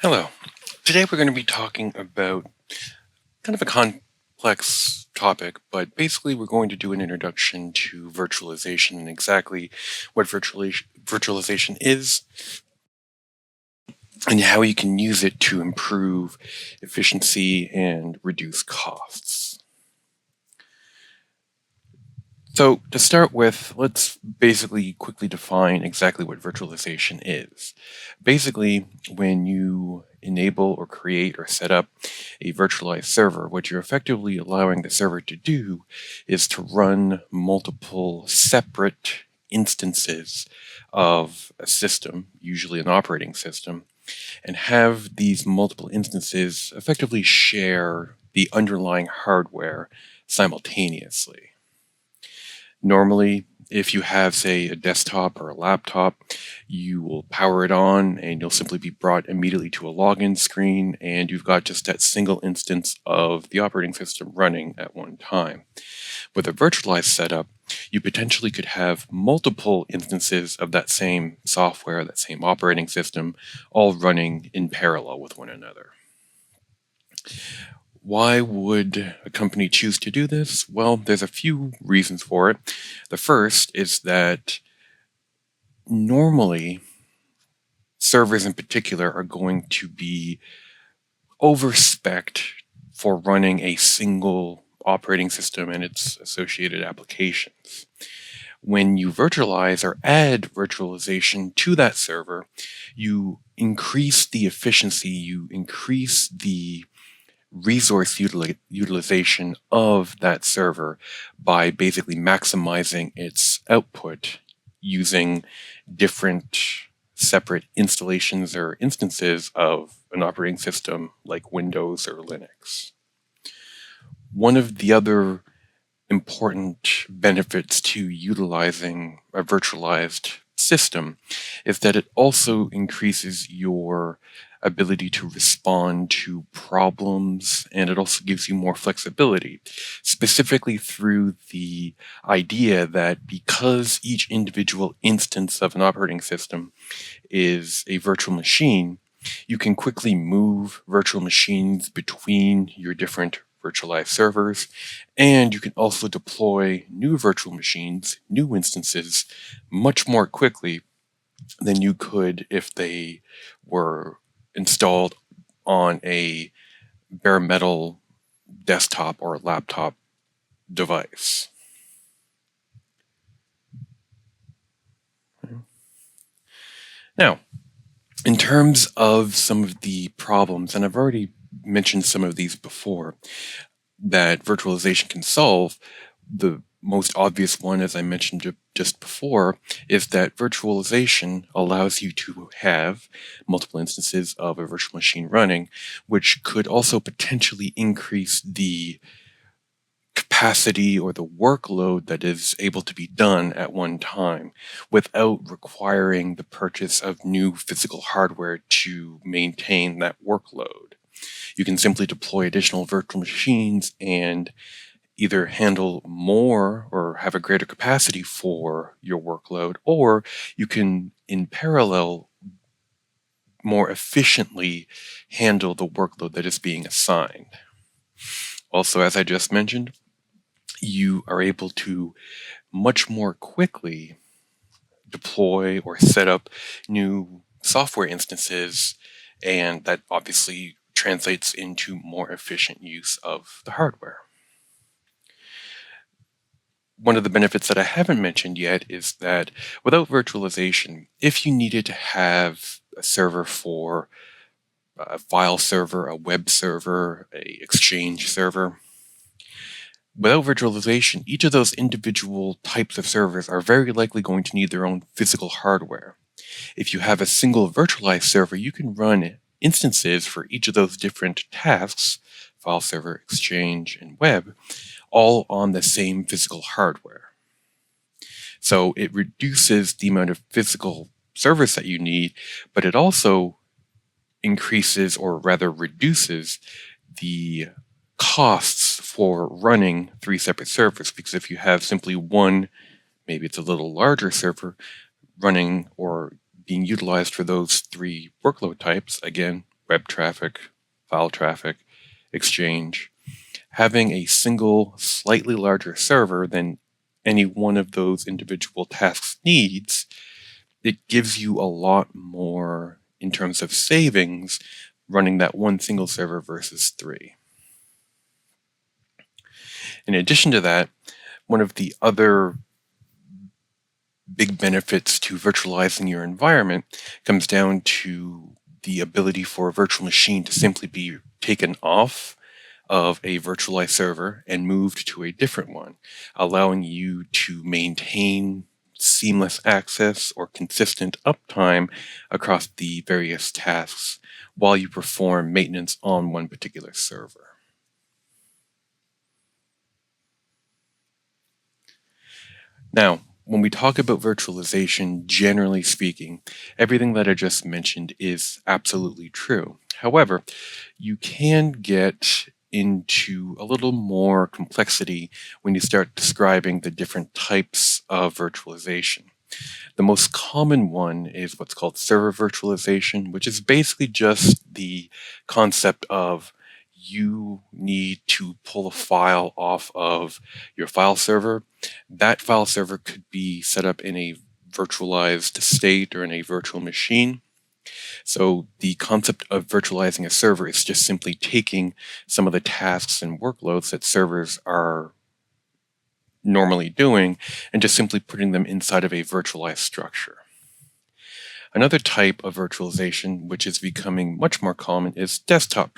Hello. Today we're going to be talking about kind of a complex topic, but basically we're going to do an introduction to virtualization and exactly what virtualization is and how you can use it to improve efficiency and reduce costs. So to start with, let's basically quickly define exactly what virtualization is. Basically, when you enable or create or set up a virtualized server, what you're effectively allowing the server to do is to run multiple separate instances of a system, usually an operating system, and have these multiple instances effectively share the underlying hardware simultaneously. Normally, if you have, say, a desktop or a laptop, you will power it on and you'll simply be brought immediately to a login screen, and you've got just that single instance of the operating system running at one time. With a virtualized setup, you potentially could have multiple instances of that same software, that same operating system, all running in parallel with one another. Why would a company choose to do this? Well, there's a few reasons for it. The first is that normally servers in particular are going to be over-spec'd for running a single operating system and its associated applications. When you virtualize or add virtualization to that server, you increase the efficiency, you increase the resource utilization of that server by basically maximizing its output using different separate installations or instances of an operating system like Windows or Linux. One of the other important benefits to utilizing a virtualized system is that it also increases your ability to respond to problems, and it also gives you more flexibility, specifically through the idea that because each individual instance of an operating system is a virtual machine, you can quickly move virtual machines between your different virtualized servers, and you can also deploy new virtual machines, new instances, much more quickly than you could if they were installed on a bare metal desktop or laptop device. Now, in terms of some of the problems, and I've already mentioned some of these before, that virtualization can solve, the most obvious one, as I mentioned just before, is that virtualization allows you to have multiple instances of a virtual machine running, which could also potentially increase the capacity or the workload that is able to be done at one time without requiring the purchase of new physical hardware to maintain that workload. You can simply deploy additional virtual machines and either handle more or have a greater capacity for your workload, or you can, in parallel, more efficiently handle the workload that is being assigned. Also, as I just mentioned, you are able to much more quickly deploy or set up new software instances, and that obviously translates into more efficient use of the hardware. One of the benefits that I haven't mentioned yet is that without virtualization, if you needed to have a server for a file server, a web server, a Exchange server, without virtualization, each of those individual types of servers are very likely going to need their own physical hardware. If you have a single virtualized server, you can run instances for each of those different tasks, file server, Exchange, and web, all on the same physical hardware. So it reduces the amount of physical servers that you need, but it also increases, or rather reduces, the costs for running 3 separate servers. Because if you have simply one, maybe it's a little larger server running or being utilized for those 3 workload types, again, web traffic, file traffic, Exchange. Having a single, slightly larger server than any one of those individual tasks needs, it gives you a lot more in terms of savings running that one single server versus 3. In addition to that, one of the other big benefits to virtualizing your environment comes down to the ability for a virtual machine to simply be taken off of a virtualized server and moved to a different one, allowing you to maintain seamless access or consistent uptime across the various tasks while you perform maintenance on one particular server. Now, when we talk about virtualization, generally speaking, everything that I just mentioned is absolutely true. However, you can get into a little more complexity when you start describing the different types of virtualization. The most common one is what's called server virtualization, which is basically just the concept of you need to pull a file off of your file server. That file server could be set up in a virtualized state or in a virtual machine. So the concept of virtualizing a server is just simply taking some of the tasks and workloads that servers are normally doing and just simply putting them inside of a virtualized structure. Another type of virtualization, which is becoming much more common, is desktop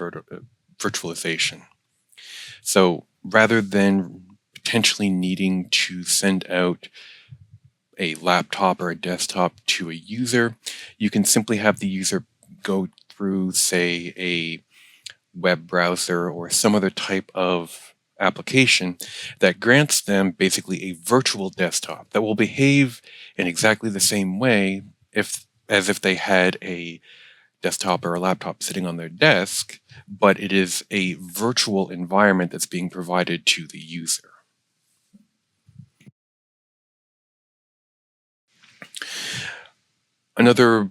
virtualization. So rather than potentially needing to send out a laptop or a desktop to a user, you can simply have the user go through, say, a web browser or some other type of application that grants them basically a virtual desktop that will behave in exactly the same way as if they had a desktop or a laptop sitting on their desk, but it is a virtual environment that's being provided to the user. Another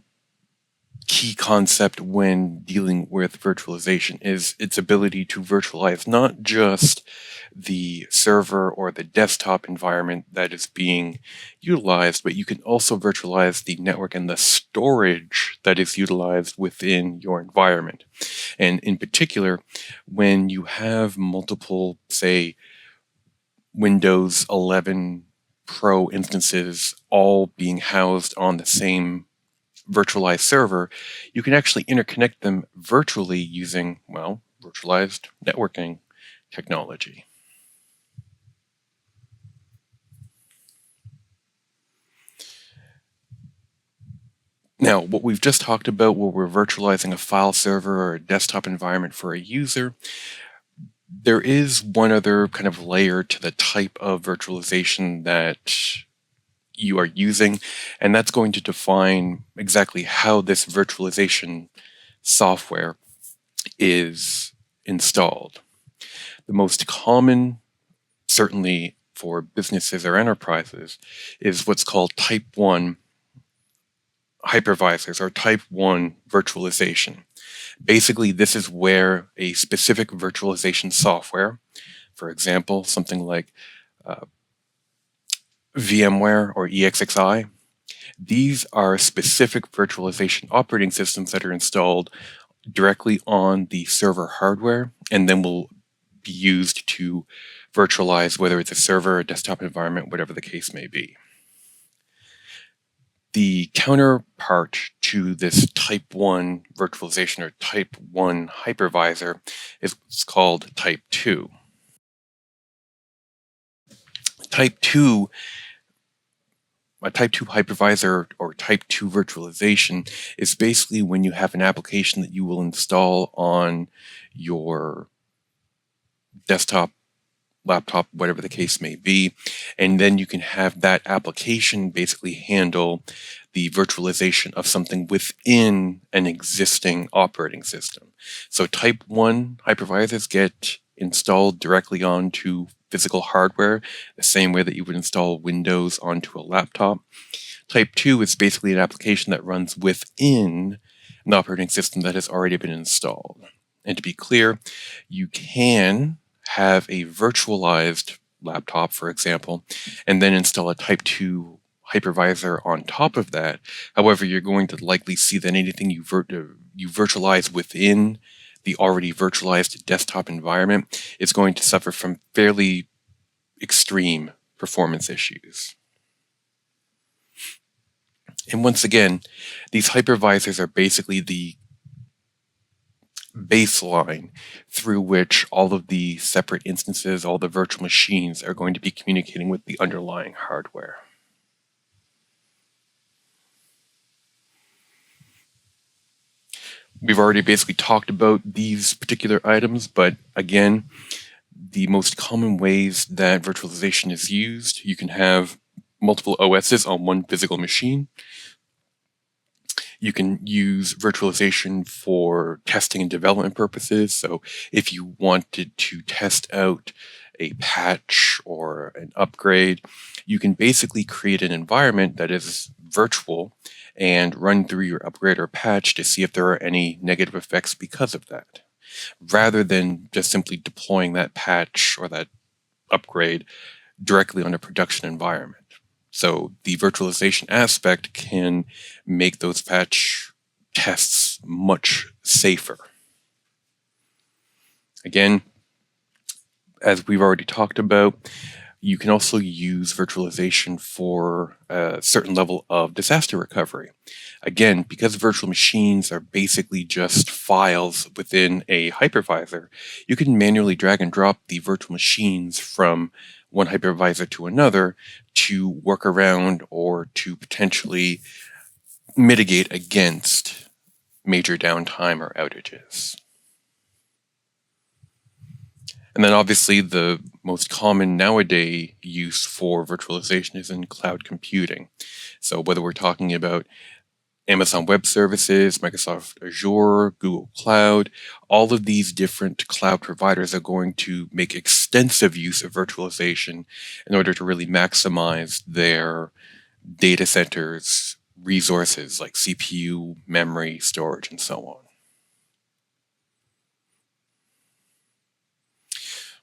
key concept when dealing with virtualization is its ability to virtualize not just the server or the desktop environment that is being utilized, but you can also virtualize the network and the storage that is utilized within your environment. And in particular, when you have multiple, say, Windows 11 Pro instances all being housed on the same virtualized server, you can actually interconnect them virtually using, well, virtualized networking technology. Now, what we've just talked about where we're virtualizing a file server or a desktop environment for a user, there is one other kind of layer to the type of virtualization that you are using, and that's going to define exactly how this virtualization software is installed. The most common, certainly for businesses or enterprises, is what's called Type 1 hypervisors or Type 1 virtualization. Basically, this is where a specific virtualization software, for example, something like VMware or EXXI, these are specific virtualization operating systems that are installed directly on the server hardware and then will be used to virtualize whether it's a server, a desktop environment, whatever the case may be. The counterpart to this Type 1 virtualization or Type 1 hypervisor is what's called Type 2. A Type 2 hypervisor or Type 2 virtualization is basically when you have an application that you will install on your desktop, laptop, whatever the case may be, and then you can have that application basically handle the virtualization of something within an existing operating system. So Type 1 hypervisors get installed directly onto physical hardware, the same way that you would install Windows onto a laptop. Type 2 is basically an application that runs within an operating system that has already been installed. And to be clear, you can have a virtualized laptop, for example, and then install a Type 2 hypervisor on top of that. However, you're going to likely see that anything you virtualize within the already virtualized desktop environment is going to suffer from fairly extreme performance issues. And once again, these hypervisors are basically the baseline through which all of the separate instances, all the virtual machines are going to be communicating with the underlying hardware. We've already basically talked about these particular items, but again, the most common ways that virtualization is used, you can have multiple OSs on one physical machine. You can use virtualization for testing and development purposes. So if you wanted to test out a patch or an upgrade, you can basically create an environment that is virtual and run through your upgrade or patch to see if there are any negative effects because of that, rather than just simply deploying that patch or that upgrade directly on a production environment. So the virtualization aspect can make those patch tests much safer. Again, as we've already talked about, you can also use virtualization for a certain level of disaster recovery. Again, because virtual machines are basically just files within a hypervisor, you can manually drag and drop the virtual machines from one hypervisor to another to work around or to potentially mitigate against major downtime or outages. And then obviously the most common nowadays use for virtualization is in cloud computing. So whether we're talking about Amazon Web Services, Microsoft Azure, Google Cloud, all of these different cloud providers are going to make extensive use of virtualization in order to really maximize their data centers' resources like CPU, memory, storage, and so on.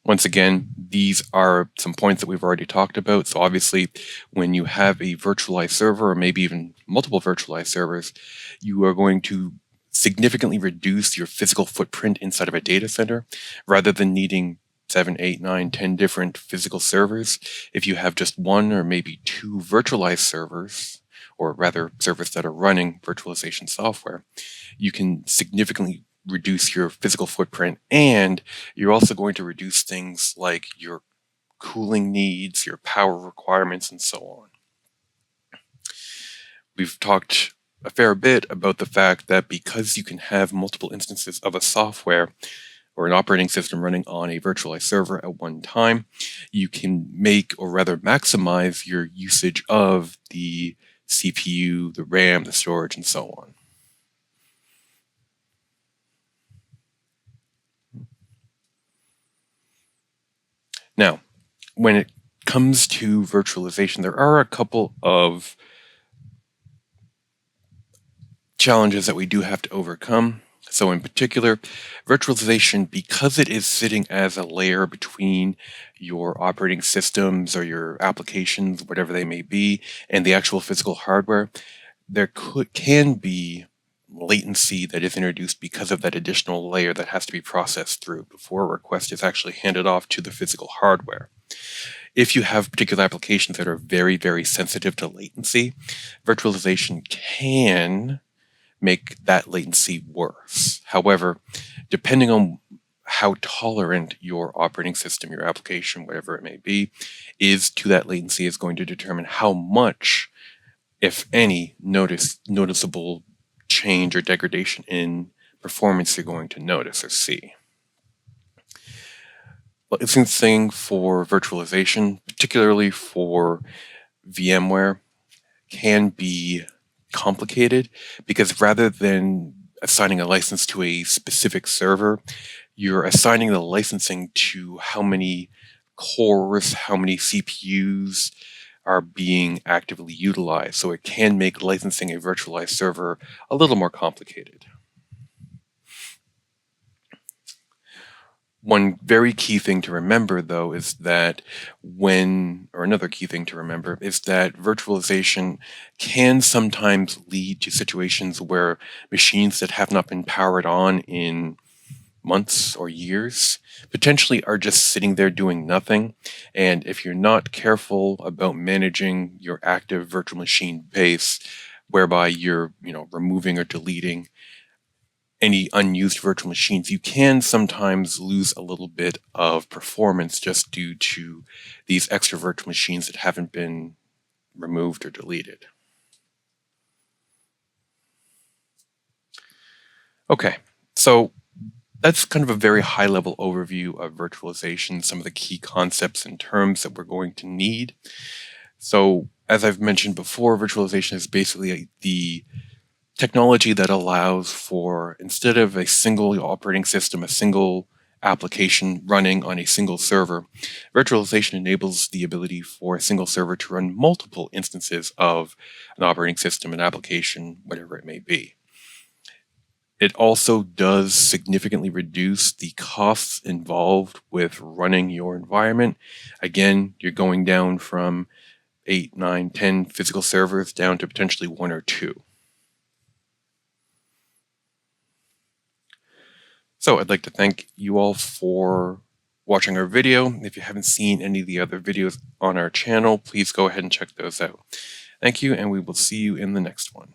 Once again, these are some points that we've already talked about. So obviously, when you have a virtualized server, or maybe even multiple virtualized servers, you are going to significantly reduce your physical footprint inside of a data center, rather than needing 7, 8, 9, 10 different physical servers. If you have just one or maybe two virtualized servers, or rather servers that are running virtualization software, you can significantly reduce your physical footprint, and you're also going to reduce things like your cooling needs, your power requirements, and so on. We've talked a fair bit about the fact that because you can have multiple instances of a software or an operating system running on a virtualized server at one time, you can make, or rather maximize, your usage of the CPU, the RAM, the storage, and so on. Now, when it comes to virtualization, there are a couple of challenges that we do have to overcome. So in particular, virtualization, because it is sitting as a layer between your operating systems or your applications, whatever they may be, and the actual physical hardware, there can be latency that is introduced because of that additional layer that has to be processed through before a request is actually handed off to the physical hardware. If you have particular applications that are very, very sensitive to latency, virtualization can make that latency worse. However, depending on how tolerant your operating system, your application, whatever it may be, is to that latency is going to determine how much, if any, noticeable change or degradation in performance you're going to notice or see. Licensing thing for virtualization, particularly for VMware, can be complicated because rather than assigning a license to a specific server, you're assigning the licensing to how many cores, how many CPUs are being actively utilized. So it can make licensing a virtualized server a little more complicated. One very key thing to remember, though, is that another key thing to remember is that virtualization can sometimes lead to situations where machines that have not been powered on in months or years potentially are just sitting there doing nothing. And if you're not careful about managing your active virtual machine base, whereby you're, removing or deleting any unused virtual machines, you can sometimes lose a little bit of performance just due to these extra virtual machines that haven't been removed or deleted. Okay, so that's kind of a very high level overview of virtualization, some of the key concepts and terms that we're going to need. So as I've mentioned before, virtualization is basically the technology that allows for, instead of a single operating system, a single application running on a single server, virtualization enables the ability for a single server to run multiple instances of an operating system, an application, whatever it may be. It also does significantly reduce the costs involved with running your environment. Again, you're going down from 8, 9, 10 physical servers down to potentially 1 or 2. So I'd like to thank you all for watching our video. If you haven't seen any of the other videos on our channel, please go ahead and check those out. Thank you, and we will see you in the next one.